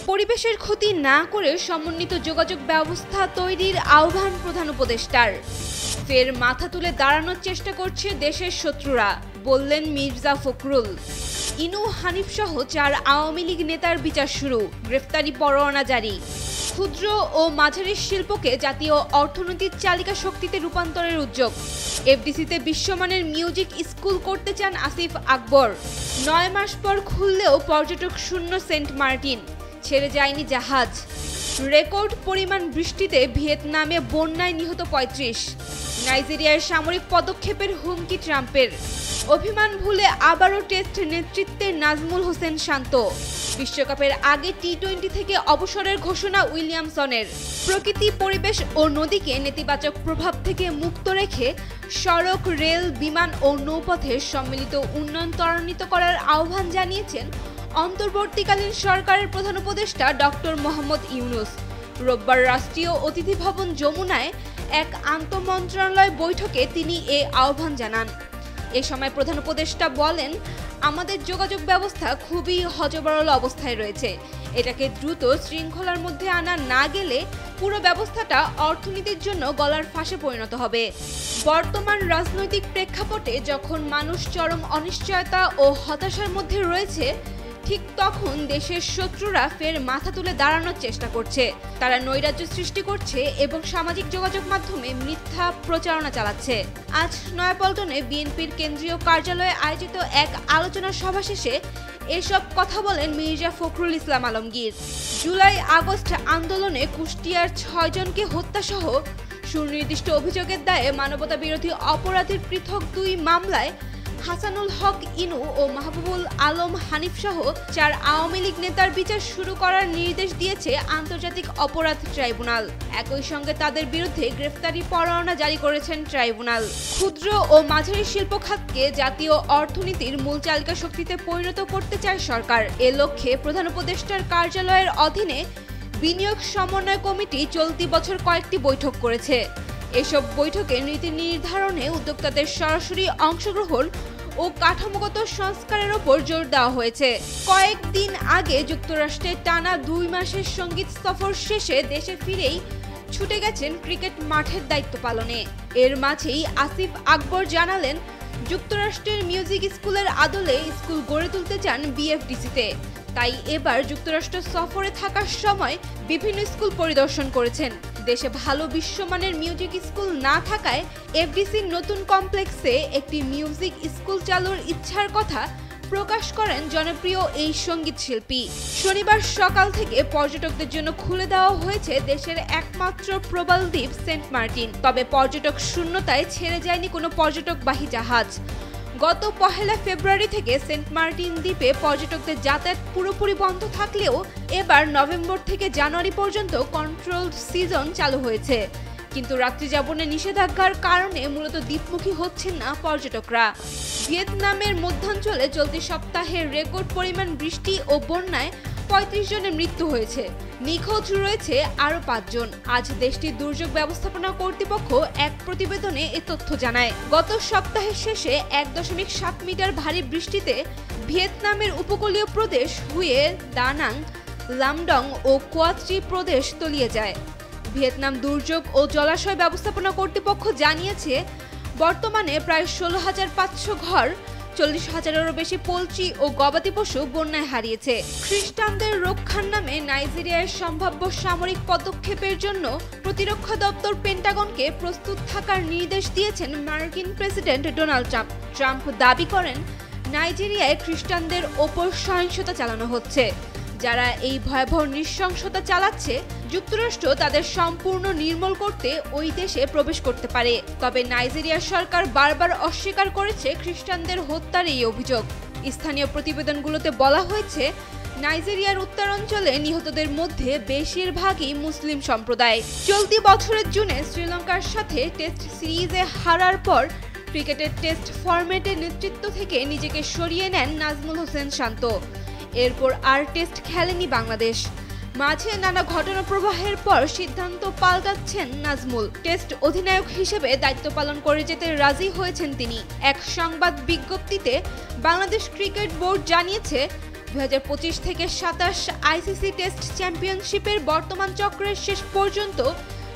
পরিবেশের ক্ষতি না করে সমন্বিত যোগাযোগ ব্যবস্থা তৈরির আহ্বান প্রধান উপদেষ্টার। ফের মাথা তুলে দাঁড়ানোর চেষ্টা করছে দেশের শত্রুরা, বললেন মির্জা ফখরুল। ইনু হানিফ সহ 4 আওয়ামী লীগ নেতার বিচার শুরু, গ্রেফতারি পরোয়ানা জারি। ক্ষুদ্র ও মাঝারি শিল্পকে জাতীয় অর্থনৈতিক চালিকা শক্তিতে রূপান্তরের উদ্যোগ। এফডিসিতে বিশ্বমানের মিউজিক স্কুল করতে চান আসিফ আকবর। 9 মাস পর খুললেও পর্যটক শূন্য সেন্ট মার্টিন, ছেড়ে যায়নি জাহাজ। রেকর্ড পরিমাণ বৃষ্টিতে ভিয়েতনামে বন্যায় নিহত 35। নাইজেরিয়ার সামরিক পদক্ষেপের হুমকি ট্রাম্পের। অভিমান ভুলে আবারও টেস্ট নেতৃত্বে নাজমুল হোসেন শান্ত। বিশ্বকাপের আগে টি-20 থেকে অবসরের ঘোষণা উইলিয়ামসনের। প্রকৃতি, পরিবেশ ও নদীকে নেতিবাচক প্রভাব থেকে মুক্ত রেখে সড়ক, রেল, বিমান ও নৌপথের সম্মিলিত উন্নয়ন ত্বরান্বিত করার আহ্বান জানিয়েছেন অন্তর্বর্তীকালীন সরকারের প্রধান উপদেষ্টা ডক্টর মোহাম্মদ ইউনূস। রোববার রাষ্ট্রীয় অতিথি ভবন যমুনায় এক আন্তঃমন্ত্রণালয় বৈঠকে তিনি এ আহ্বান জানান। এ সময় প্রধান উপদেষ্টা বলেন, আমাদের যোগাযোগ ব্যবস্থা খুবই হযবরল অবস্থায় রয়েছে। এটাকে দ্রুত শৃঙ্খলার মধ্যে আনা না গেলে পুরো ব্যবস্থাটা অর্থনীতির জন্য গলার ফাঁসে পরিণত হবে। বর্তমান রাজনৈতিক প্রেক্ষাপটে যখন মানুষ চরম অনিশ্চয়তা ও হতাশার মধ্যে রয়েছে, ঠিক তখন দেশের শত্রুরা ফের মাথা তুলে দাঁড়ানোর চেষ্টা করছে। তারা নৈরাজ্য সৃষ্টি করছে এবং সামাজিক যোগাযোগ মাধ্যমে মিথ্যা প্রচারণা চালাচ্ছে। আজ নয়াপল্টনে বিএনপির কেন্দ্রীয় কার্যালয়ে আয়োজিত এক আলোচনা সভা শেষে এসব কথা বলেন মির্জা ফখরুল ইসলাম আলমগীর। জুলাই-আগস্ট আন্দোলনে কুষ্টিয়ার 6 জনকে হত্যাসহ সুনির্দিষ্ট অভিযোগের দায়ে মানবতাবিরোধী অপরাধের পৃথক 2 মামলায় হাসানুল হক ইনু ও মাহবুবুল আলম হানিফ সহ 4 আওয়ামী লীগ নেতার বিচার শুরু করার নির্দেশ দিয়েছে আন্তর্জাতিক অপরাধ ট্রাইব্যুনাল। একই সঙ্গে তাদের বিরুদ্ধে গ্রেফতারি পরোয়ানা জারি করেছেন ট্রাইব্যুনাল। ক্ষুদ্র ও মাঝারি শিল্প খাতকে জাতীয় অর্থনীতির মূল চালিকা শক্তিতে পরিণত করতে চায় সরকার। এ লক্ষ্যে প্রধান উপদেষ্টার কার্যালয়ের অধীনে বিনিয়োগ সমন্বয় কমিটি চলতি বছর কয়েকটি বৈঠক করেছে। এসব বৈঠকে নীতি নির্ধারণে উদ্যোক্তাদের সরাসরি অংশগ্রহণ ও কাঠামোগত সংস্কারের ওপর জোর দেওয়া হয়েছে। কয়েকদিন আগে যুক্তরাষ্ট্রে টানা 2 মাসের সঙ্গীত সফর শেষে দেশে ফিরেই ছুটে গেছেন ক্রিকেট মাঠের দায়িত্ব পালনে। এর মাঝেই আসিফ আকবর জানালেন, যুক্তরাষ্ট্রের মিউজিক স্কুলের আদলে স্কুল গড়ে তুলতে চান বিএফডিসিতে। তাই এবার যুক্তরাষ্ট্র সফরে থাকার সময় বিভিন্ন স্কুল পরিদর্শন করেছেন। দেশে ভালো বিশ্বমানের মিউজিক স্কুল না থাকায় এফডিসির নতুন কমপ্লেক্সে একটি মিউজিক স্কুল চালুর ইচ্ছার কথা প্রকাশ করেন জনপ্রিয় এই সঙ্গীত শিল্পী। শনিবার সকাল থেকে পর্যটকদের জন্য খুলে দেওয়া হয়েছে দেশের একমাত্র প্রবাল দ্বীপ সেন্ট মার্টিন। তবে পর্যটক শূন্যতায় ছেড়ে যায়নি কোনো পর্যটকবাহী জাহাজ। গত 1 ফেব্রুয়ারি থেকে সেন্ট মার্টিন দ্বীপে পর্যটকদের যাতায়াত পুরোপুরি বন্ধ থাকলেও এবার নভেম্বর থেকে জানুয়ারি পর্যন্ত কন্ট্রোলড সিজন চালু হয়েছে। কিন্তু রাত্রিযাপনে নিষেধাজ্ঞার কারণে মূলত দ্বীপমুখী হচ্ছেন না পর্যটকরা। ভিয়েতনামের মধ্যাঞ্চলে চলতি সপ্তাহে রেকর্ড পরিমাণ বৃষ্টি ও বন্যায় 35 জনের মৃত্যু হয়েছে। নিখোঁজ রয়েছে আরও 5 জন। আজ দেশটির দুর্যোগ ব্যবস্থাপনা কর্তৃপক্ষ এক প্রতিবেদনে এ তথ্য জানায়। গত সপ্তাহের শেষে 1.7 মিটার ভারী বৃষ্টিতে ভিয়েতনামের উপকূলীয় প্রদেশ হুয়ে, দানাং, লামডং ও কোয়াত্রি প্রদেশ তলিয়ে যায়। ভিয়েতনাম দুর্যোগ ও জলাশয় ব্যবস্থাপনা কর্তৃপক্ষ জানিয়েছে, বর্তমানে প্রায় 16,500 ঘর, 40,000-এরও বেশি পোলট্রি ও গবাদি পশু বন্যায় হারিয়েছে। খ্রিস্টানদের রক্ষার নামে নাইজেরিয়ার সম্ভাব্য সামরিক পদক্ষেপের জন্য প্রতিরক্ষা দপ্তর পেন্টাগনকে প্রস্তুত থাকার নির্দেশ দিয়েছেন মার্কিন প্রেসিডেন্ট ডোনাল্ড ট্রাম্প। ট্রাম্প দাবি করেন, নাইজেরিয়ায় খ্রিস্টানদের ওপর সহিংসতা চালানো হচ্ছে। যারা এই ভয়াবহ নৃশংসতা চালাচ্ছে, যুক্তরাষ্ট্র তাদের সম্পূর্ণ নির্মূল করতে ওই দেশে প্রবেশ করতে পারে। তবে নাইজেরিয়ার সরকার বারবার অস্বীকার করেছে খ্রিস্টানদের হত্যার এই অভিযোগ। স্থানীয় প্রতিবেদনগুলোতে বলা হয়েছে, নাইজেরিয়ার উত্তরাঞ্চলে নিহতদের মধ্যে বেশিরভাগই মুসলিম সম্প্রদায়। চলতি বছরের জুনে শ্রীলঙ্কার সাথে টেস্ট সিরিজে হারার পর ক্রিকেটের টেস্ট ফরম্যাটে নেতৃত্ব থেকে নিজেকে সরিয়ে নেন নাজমুল হোসেন শান্ত। এরপর আর টেস্ট খেলেনি বাংলাদেশ। মাঝে নানা ঘটনা প্রবাহের পর সিদ্ধান্ত পাল্টাচ্ছেন নাজমুল। টেস্ট অধিনায়ক হিসেবে দায়িত্ব পালন করে যেতে রাজি হয়েছেন তিনি। এক সংবাদ বিজ্ঞপ্তিতে বাংলাদেশ ক্রিকেট বোর্ড জানিয়েছে, 2025 থেকে 27 আইসিসি টেস্ট চ্যাম্পিয়নশিপের বর্তমান চক্রের শেষ পর্যন্ত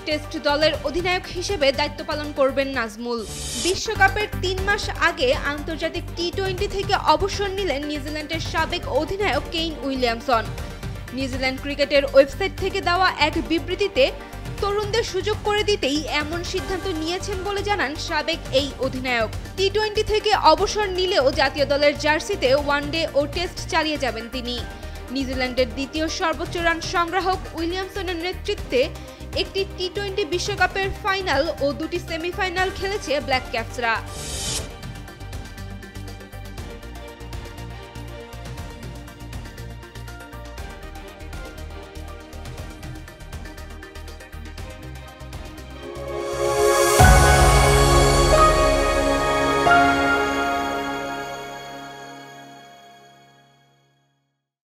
টেস্ট দলের অধিনায়ক হিসেবে দায়িত্ব পালন করবেন নাজমুল। বিশ্বকাপের 3 মাস আগে আন্তর্জাতিক টি-20 থেকে অবসর নিলেন নিউজিল্যান্ডের সাবেক অধিনায়ক কেইন উইলিয়ামসন। নিউজিল্যান্ড ক্রিকেটের ওয়েবসাইট থেকে দেওয়া এক বিবৃতিতে তরুণদের সুযোগ করে দিতেই এমন সিদ্ধান্ত নিয়েছেন বলে জানান সাবেক এই অধিনায়ক। টি-20 থেকে অবসর নিলেও জাতীয় দলের জার্সিতে ওয়ানডে ও টেস্ট চালিয়ে যাবেন তিনি। নিউজিল্যান্ডের দ্বিতীয় সর্বোচ্চ রান সংগ্রাহক উইলিয়ামসনের নেতৃত্বে একটি টি-20 বিশ্বকাপের ফাইনাল ও 2টি সেমিফাইনাল খেলেছে ব্ল্যাক ক্যাপসরা।